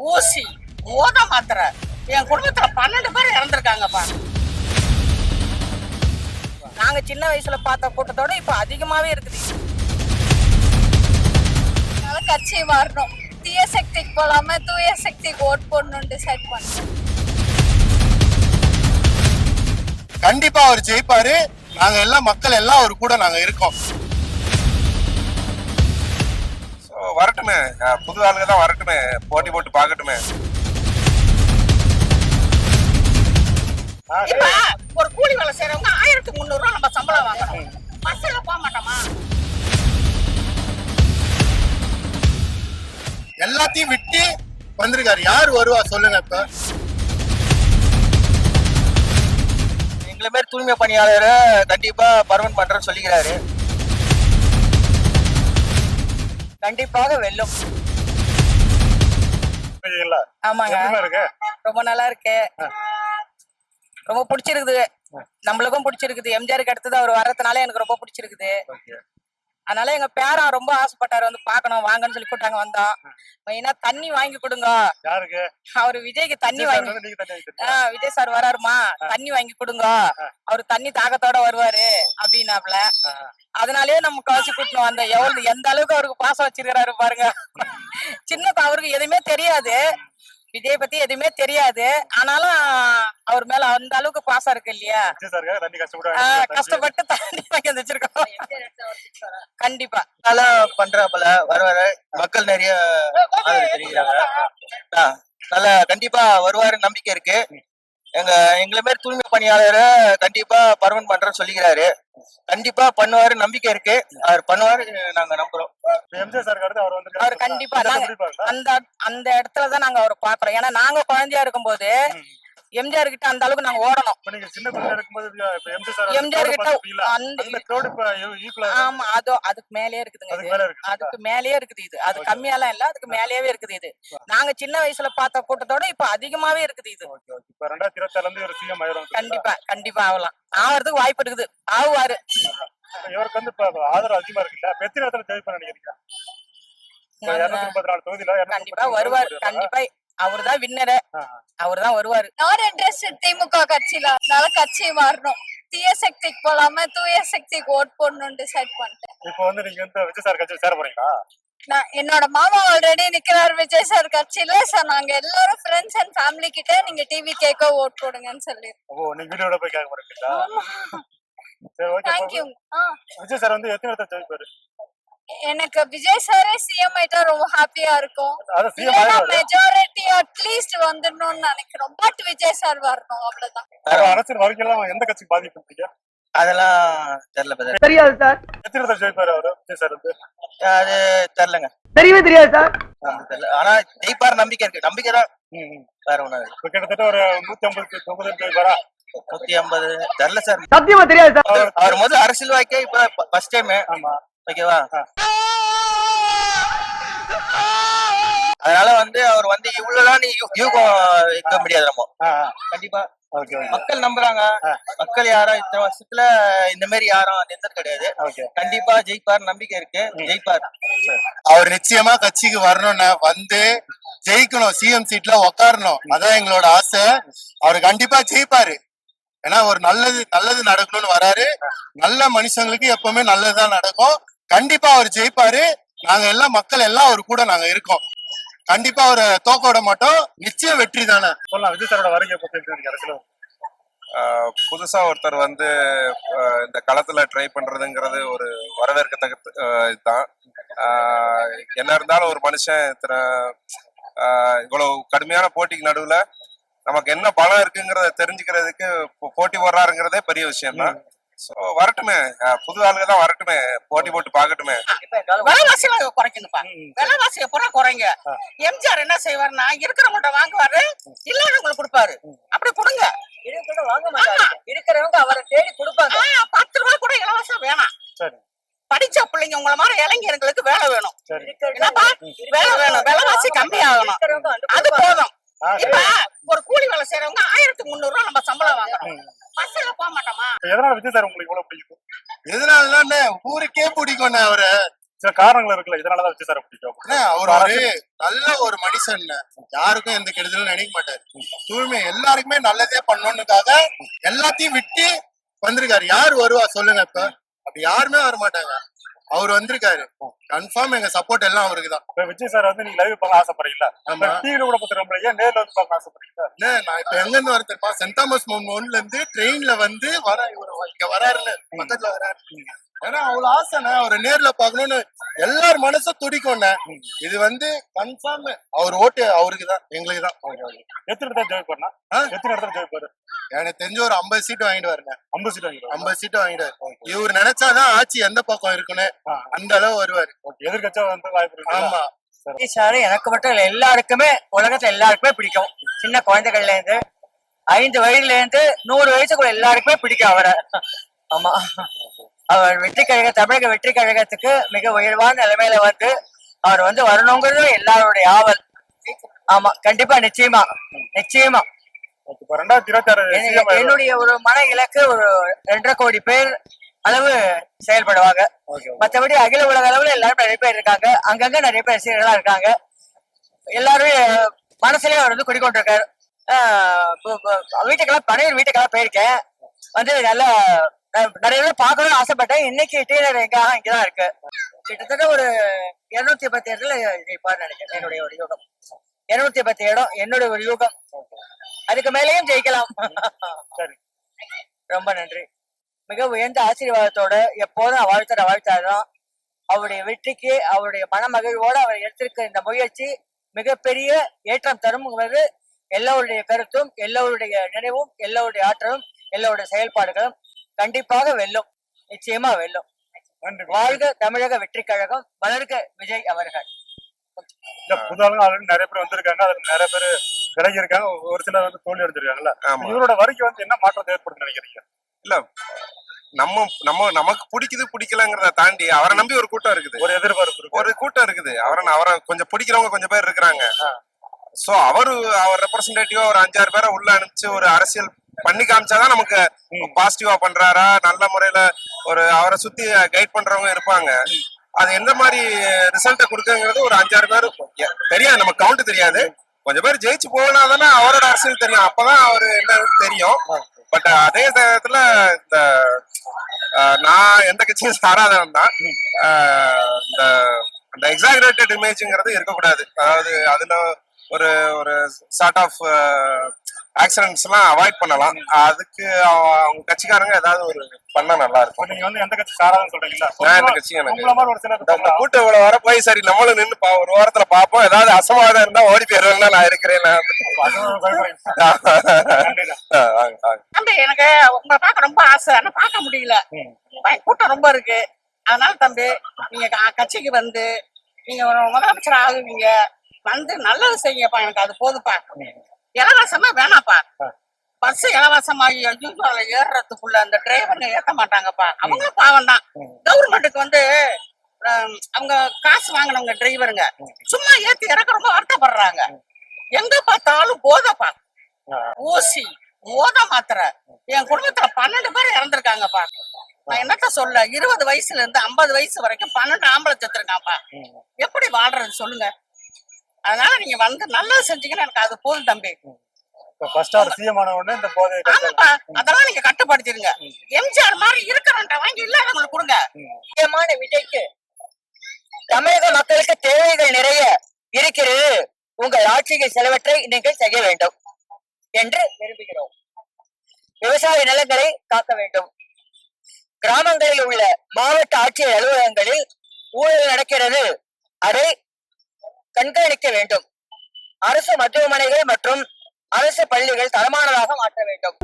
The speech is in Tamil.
ஊசி ஓத மாத்திரை என் குடும்பத்துல 12 பேர் இறந்துருக்காங்கப்பா. நாங்க சின்ன வயசுல பார்த்த கூட்டத்தோட இப்ப அதிகமாவே இருக்குது. கட்சி மாறணும், தீய சக்திக்கு போலாம தூய சக்திக்கு ஓட் போடணும்னு டிசைட் பண்ணோம். கண்டிப்பா அவர் ஜெயிப்பாரு. நாங்க எல்லாம் மக்கள் எல்லாம் அவர் கூட நாங்க இருக்கோம். வரட்டுமே, புது ஆளுங்க தான் வரட்டுமே, போட்டி போட்டு பாக்கட்டுமே. இப்ப ஒரு கூலி வேலை செய்யறவங்க 1300 ரூபாய் நம்ம சம்பளம் வாங்கணும். பஸ்ல போக மாட்டோமா? எல்லாத்தையும் விட்டு வந்திருக்காரு. யாரு வருவா சொல்லுங்க. இப்ப எங்களை மாதிரி தூய்மை பணியாளரை கண்டிப்பா பர்மனன்ட் பண்றேன்னு சொல்லிக்கிறாரு. கண்டிப்பாக வெல்லும். ஆமாங்க, ரொம்ப நல்லா இருக்கு, ரொம்ப பிடிச்சிருக்குது. நம்மளுக்கும் பிடிச்சிருக்குது. எம்ஜிஆருக்கு அடுத்தது அவர் வர்றதுனால எனக்கு ரொம்ப பிடிச்சிருக்குது. அதனால எங்க பேரன் ரொம்ப ஆசைப்பட்டாரு, வந்து பாக்கணும் வாங்கன்னு சொல்லி கூட்டாங்க. வந்தோம். மெயினா தண்ணி வாங்கி கொடுங்க. அவரு விஜய்க்கு தண்ணி வாங்கி, விஜய் சார் வராருமா, தண்ணி வாங்கி கொடுங்க, அவரு தண்ணி தாகத்தோட வருவாரு அப்படின்னாப்ல. அதனாலயே நம்ம கவசி கூட்டணும் வந்தோம். எந்த அளவுக்கு அவருக்கு பாசம் வச்சிருக்கிறாரு பாருங்க. சின்ன அவருக்கு எதுவுமே தெரியாது, விஜய் பத்தி எதுவுமே தெரியாது. ஆனாலும் அவர் மேல அந்த அளவுக்கு பாசம் இருக்கு இல்லையா. கஷ்டப்பட்டு தண்ணி வாங்கி வச்சிருக்கோம். கண்டிப்பா நல்லா பண்றாப்புல, வருவாரு. மக்கள் நிறைய ஆதரவு தெரிவிக்கிறாங்க. நல்லா கண்டிப்பா வருவாரு, நம்பிக்கை இருக்கு. எங்களை மாதிரி தூய்மை பணியாளரை கண்டிப்பா பர்மனன்ட் பண்றேன்னு சொல்லிக்கிறாரு. கண்டிப்பா பண்ணுவாரு, நம்பிக்கை இருக்கு. அவர் பண்ணுவாரு, நாங்க நம்புறோம். அவர் கண்டிப்பா அந்த இடத்துலதான் நாங்க அவரை பாக்குறோம். ஏன்னா நாங்க குழந்தையா இருக்கும்போது எம்ஜிஆர் கிட்ட அந்த அளவுக்கு நாங்க ஓடணும். எம்ஜிஆர் கிட்ட ஆமா, அதுக்கு மேலேயே இருக்குதுங்க. அதுக்கு மேலேயே இருக்குது. இது அது கம்மியாலாம் இல்ல, அதுக்கு மேலேயே இருக்குது. இது நாங்க சின்ன வயசுல பார்த்த கூட்டத்தோட இப்ப அதிகமாவே இருக்குது. இது கண்டிப்பா கண்டிப்பா ஆகலாம், ஆகிறதுக்கு வாய்ப்பு இருக்குது. ஆகுவாரு. இவருக்கு வந்து ஆதரவு அதிகமா இருக்குல்ல, எத்தனை இடத்துல ஜெயிப்பா நினைக்கிறீங்க? கண்டிப்பா வருவாரு. கண்டிப்பா அவருதான் வின்னரு, அவருதான் வருவாரு. நான் இன்ட்ரெஸ்ட் திமுக கட்சியில, அதனால கட்சி மாறணும், தீய சக்திக்கு போலாம தூய சக்திக்கு ஓட் போடணும்னு டிசைட் பண்ணிட்டேன். இப்போ வந்து நீங்க வந்து விஜய் சார் கட்சியில சேர போறீங்களா? என்னோட மாமா ஆல்ரெடி நிக்கிறாரு விஜய் சார் கட்சியில. நாங்க எல்லாரும் ஃப்ரெண்ட்ஸ் அண்ட் ஃபேமிலி கிட்ட நீங்க டிவி கேட்க ஓட் போடுங்கன்னு சொல்லி. ஓ, நீங்க வீடியோட போய் கேட்க போறீங்களா? சரி, ஓகே. தேங்க்யூ. விஜய் சார் வந்து எத்தனை இடத்துல ஜெயிப்பாரு? எனக்கு விஜய் சாரே சிஎம் ஆயிட்டா ரொம்ப ஹாப்பியா இருக்கும். மெஜாரிட்டி அட்லீஸ்ட் வந்துடணும்னு நினைக்கிறோம். பட் விஜய் சார் வரணும், அவ்வளவுதான். அரசியல் வாழ்க்கையில எந்த கட்சிக்கு பாதிப்பு? அதெல்லாம் தெரியல, தெரியாது சார். எத்தனை இடத்துல ஜெயிப்பாரு அவரு விஜய் சார் வந்து? அது தெரியலங்க, தெரியவே தெரியாது சார். தெரியல. ஆனா ஜெயிப்பாரு, நம்பிக்கை இருக்கு. நம்பிக்கை தான், வேற ஒண்ணு. கிட்டத்தட்ட ஒரு 150 தொகுதி ஜெயிப்பாரா? 150 தெரியல சார், சத்தியமா தெரியாது சார். அவர் முதல் அரசியல் வாய்க்கே இப்ப ஃபர்ஸ்ட் டைம். ஓகேவா? அதனால வந்து அவர் வந்து இவ்வளவுதான் யூகம் இருக்க முடியாது. நம்ம கண்டிப்பா மக்கள் நம்புறாங்க. மக்கள் யாரும் இத்தனை வருஷத்துல இந்த மாதிரி யாரும் நின்றது கிடையாது. கண்டிப்பா ஜெயிப்பார், நம்பிக்கை இருக்கு, ஜெயிப்பார். அவர் நிச்சயமா கட்சிக்கு வரணும்னு வந்து ஜெயிக்கணும், சிஎம் சீட்ல உட்காரணும், அதான் எங்களோட ஆசை. அவர் கண்டிப்பா ஜெயிப்பாரு. ஏன்னா ஒரு நல்லது நடக்கணும்னு வராரு. நல்ல மனுஷங்களுக்கு எப்பவுமே நல்லதுதான் நடக்கும். கண்டிப்பா அவர் ஜெயிப்பாரு. நாங்க எல்லாம் மக்கள் எல்லாம் அவர் கூட நாங்க இருக்கோம். கண்டிப்பா அவரை தோக்க விட மாட்டோம். நிச்சயம் வெற்றி தானே சொல்லலாம். விஜய் சாரோட வருகை பத்தி புதுசா ஒருத்தர் வந்து இந்த களத்துல ட்ரை பண்றதுங்கிறது ஒரு வரவேற்கத்தக்க இதுதான். என்ன இருந்தாலும் ஒரு மனுஷன் இவ்வளவு கடுமையான போட்டிக்கு நடுவுல நமக்கு என்ன பலம் இருக்குங்கிறத தெரிஞ்சுக்கிறதுக்கு போட்டி போடுறாருங்கிறதே பெரிய விஷயம் தான். வரட்டுமே, புது ஆளுங்க தான் வரட்டுமே, போட்டி போட்டு பாக்கட்டுமே. விலைவாசிகளை குறைக்கணும்ப்பா, விலைவாசியை பூரா குறைங்க. எம்ஜிஆர் என்ன செய்வாருன்னா இருக்கிறவங்கள்ட்ட வாங்குவாரு, இல்லாதவங்களுக்கு கொடுப்பாரு. அப்படி கொடுங்க. வாங்க மாட்டாரு, இருக்கிறவங்க அவரை தேடி கொடுப்பாங்க. 10 ரூபாய் கூட இலவசம் வேணாம். படிச்ச பிள்ளைங்க உங்களை மாதிரி இளைஞர்களுக்கு வேலை வேணும். என்னப்பா வேலை வேணும், விலைவாசி கம்மி ஆகணும், அது போதும். இப்ப ஒரு கூலி வேலை செய்யறவங்க 1300 ரூபாய் நம்ம சம்பளம் வாங்கணும். பஸ்ல போக மாட்டோமா? எதனால விஜய் சார் உங்களுக்கு இவ்வளவு பிடிக்கும்? எதனால ஊருக்கே பிடிக்கும் அவரு. சில காரணங்கள் இருக்குல்ல, இதனாலதான் விஜய் சாரை பிடிக்கும். அவர் ஒரு நல்ல ஒரு மனுஷன், யாருக்கும் எந்த கெடுதலும் நினைக்க மாட்டாரு. தூய்மை எல்லாருக்குமே நல்லதே பண்ணணும்னுக்காக எல்லாத்தையும் விட்டு வந்திருக்காரு. யாரு வருவா சொல்லுங்க? இப்ப அப்படி யாருமே வர மாட்டாங்க. அவர் வந்திருக்காரு, கன்ஃபார்ம் எங்க சப்போர்ட் எல்லாம் அவருக்கு தான். இப்ப விஜய் சார் வந்து நீங்க லைவ் பார்க்க ஆசைப்படுறீங்களா? ஆமா. டிவில கூட பாத்துறோம்ல, ஏன் நேர்ல வந்து பார்க்க ஆசைப்படுறீங்களா? நான் இப்ப எங்க இருந்து வர தெரியுமா? சென்ட் தாமஸ் மவுண்ட்ல இருந்து ட்ரெயின்ல வந்து இங்க வராருன்னு பக்கத்துல வராரு. ஏன்னா அவ்வளவு ஆசைண்ணே, அவரை நேர்ல பாக்கணும்னு எல்லார் மனசும் துடிக்கும்ண்ணே. இது வந்து கன்ஃபார்ம் அவர் ஓட்டு அவருக்கு தான், எங்களுக்கு தான். எத்தனை இடத்துல ஜெயிப்பாருனா? எத்தனை இடத்துல ஜெயிப்பாரு? எனக்கு தெரிஞ்ச ஒரு 50 சீட்டு வாங்கிட்டு வரேன். 50 சீட் வாங்கிடுவாரு. 50 சீட்டு வாங்கிடுவாரு. இவர் நினைச்சாதான் ஆட்சி எந்த பக்கம் இருக்குன்னு அந்த அளவு வருவாரு. எதிர்கட்சியா வந்து வாய்ப்பு இருக்கு. ஆமா. விஜய் சார் எனக்கு மட்டும் இல்ல, எல்லாருக்குமே உலகத்துல எல்லாருக்குமே பிடிக்கும். சின்ன குழந்தைகள்ல இருந்து 5 வயதுல இருந்து 100 வயசுக்குள்ள எல்லாருக்குமே பிடிக்கும் அவரை. ஆமா, அவர் வெற்றி கழக தமிழக வெற்றி கழகத்துக்கு மிக உயர்வான நிலைமையில வந்து அவர் வந்து வரணுங்கிறது எல்லாருடைய ஆவல். ஆமா, கண்டிப்பா, நிச்சயமா நிச்சயமா. இப்ப 2026 என்னுடைய ஒரு மன இலக்கு ஒரு 2.5 கோடி பேர் அளவு செயல்படுவாங்க. மற்றபடி அகில உலக அளவுல எல்லாரும் நிறைய பேர் இருக்காங்க, அங்கங்க நிறைய பேர் ரசிகர்களா இருக்காங்க. எல்லாரும் மனசுலயே அவர் வந்து குடிக்கொண்டிருக்காரு. வீட்டுக்கெல்லாம் பனையூர் வீட்டுக்கெல்லாம் போயிருக்கேன், வந்து நல்லா நிறைய பேர் பார்க்கணும்னு ஆசைப்பட்டேன். இன்னைக்கு டீனர் எங்க இங்கதான் இருக்கு. கிட்டத்தட்ட ஒரு 210 இடத்துல ஜெயிப்பார்னு நினைக்கிறேன். என்னுடைய ஒரு யூகம் 210 இடம் என்னுடைய ஒரு யூகம். அதுக்கு மேலேயும் ஜெயிக்கலாம். ரொம்ப நன்றி. மிக உயர்ந்த ஆசீர்வாதத்தோட எப்போதும் வாழ்த்தாதான் அவருடைய வெற்றிக்கு அவருடைய மனமகிழ்வோட அவர் எடுத்திருக்க இந்த முயற்சி மிகப்பெரிய ஏற்றம் தரும்ங்கிறது எல்லோருடைய கருத்தும், எல்லோருடைய நினைவும், எல்லோருடைய ஆற்றலும், எல்லோருடைய செயல்பாடுகளும் கண்டிப்பாக வெல்லும், நிச்சயமா வெல்லும். வாழ்க தமிழக வெற்றி கழகம், வளர்க விஜய் அவர்கள். இந்த புதாலும் ஆல்ரெடி நிறைய பேர் வந்திருக்காங்க, அதுல நிறைய பேர் விலகி இருக்காங்க, ஒரு சிலர் வந்து தோல்வி அடைஞ்சிருக்காங்கல்ல. இவரோட வருகை வந்து என்ன மாற்றத்தை ஏற்படுத்துன்னு நினைக்கிறீங்க? இல்ல, நமக்கு பிடிக்குது பிடிக்கலங்கிறத தாண்டி அவரை நம்பி ஒரு கூட்டம் இருக்குது, ஒரு எதிர்பார்ப்பு, ஒரு கூட்டம் இருக்குது. அவரை கொஞ்சம் பிடிக்கிறவங்க கொஞ்சம் பேர் இருக்கிறாங்க. சோ அவர் ரெப்ரசன்டேட்டிவா ஒரு 5-6 பேரை உள்ள அனுப்பிச்சு ஒரு அரசியல் பண்ணி காமிச்சாதான் நமக்கு பாசிட்டிவா பண்றாரா, நல்ல முறையில ஒரு அவரை சுத்தி கைட் பண்றவங்க இருப்பாங்க. அது எந்த மாதிரி ரிசல்ட்டை கொடுக்குங்கிறது ஒரு 5-6 பேர் தெரியாது, நமக்கு கவுண்ட் தெரியாது. கொஞ்சம் பேர் ஜெயிச்சு போனாதானே அவரோட அரசியல் தெரியும், அப்பதான் அவரு என்ன தெரியும். பட் அதே நேரத்துல இந்த நான் எந்த கட்சியும் சாராதவன் தான். இந்த எக்ஸாகரேட்டட் இமேஜ்ங்கிறது இருக்கக்கூடாது. அதாவது அதுல ஒரு சார்ட் ஆஃப் ஆக்சிடென்ட்ஸ் எல்லாம் அவாய்ட் பண்ணலாம். அதுக்கு அவங்க கட்சிக்காரங்க ஏதாவது ஒரு பண்ணா நல்லா இருக்கும். நீங்க வந்து எந்த கட்சி சாராதுன்னு சொல்றீங்களா? நான் எந்த கட்சியும் எனக்கு ஒரு சில கூட்டம் இவ்வளவு வர போய் சரி நம்மளும் நின்று ஒரு வாரத்துல பாப்போம், ஏதாவது அசமாதம் இருந்தா ஓடி போயிருவேன். நான் இருக்கிறேன். தம்பி, எனக்கு உங்களை பார்க்க ரொம்ப ஆசை, ஆனா பார்க்க முடியல, கூட்டம் ரொம்ப இருக்கு. அதனால தம்பி, நீங்க கட்சிக்கு வந்து நீங்க முதலமைச்சர் ஆகுவீங்க, வந்து நல்லது செய்யப்பா, எனக்கு அது போதுப்பா. இலவசமா வேணாப்பா, பஸ் இலவசமாகி ஏறுறதுக்குள்ள அந்த டிரைவருங்க ஏற்ற மாட்டாங்கப்பா. அவங்களும் பாவம் தான். கவர்மெண்ட்டுக்கு வந்து அவங்க காசு வாங்கினவங்க டிரைவருங்க சும்மா ஏத்தி இறக்க ரொம்ப வருத்தப்படுறாங்க. எங்க பார்த்தாலும் போதப்பா, ஊசி போத மாத்திரை. என் குடும்பத்துல 12 பேர் இறந்துருக்காங்கப்பா. நான் என்னத்த சொல்ல, 20 வயசுல இருந்து 50 வயசு வரைக்கும் 12 ஆம்பளை செத்துருக்காப்பா. எப்படி வாழ்றது சொல்லுங்க? அதனால நீங்க வந்து நல்லா செஞ்சீங்கன்னா எனக்கு அது போதும் தம்பி. ஆமாப்பா, அதெல்லாம் நீங்க கட்டுப்படுத்திடுங்க. எம்ஜிஆர் மாதிரி இருக்கிறவன்ட்ட வாங்கி இல்லாதவங்களுக்கு கொடுங்க. முக்கியமான விஜய்க்கு தமிழக மக்களுக்கு தேவைகள் நிறைய இருக்கிறது, உங்கள் ஆட்சிக்கு சிலவற்றை நீங்கள் செய்ய வேண்டும் என்று விரும்புகிறோம். விவசாய நிலங்களை காக்க வேண்டும். கிராமங்களில் உள்ள மாவட்ட ஆட்சியர் அலுவலகங்களில் ஊழல் நடக்கிறது, அதை கண்காணிக்க வேண்டும். அரசு மருத்துவமனைகள் மற்றும் அரசு பள்ளிகள் தரமானதாக மாற்ற வேண்டும்.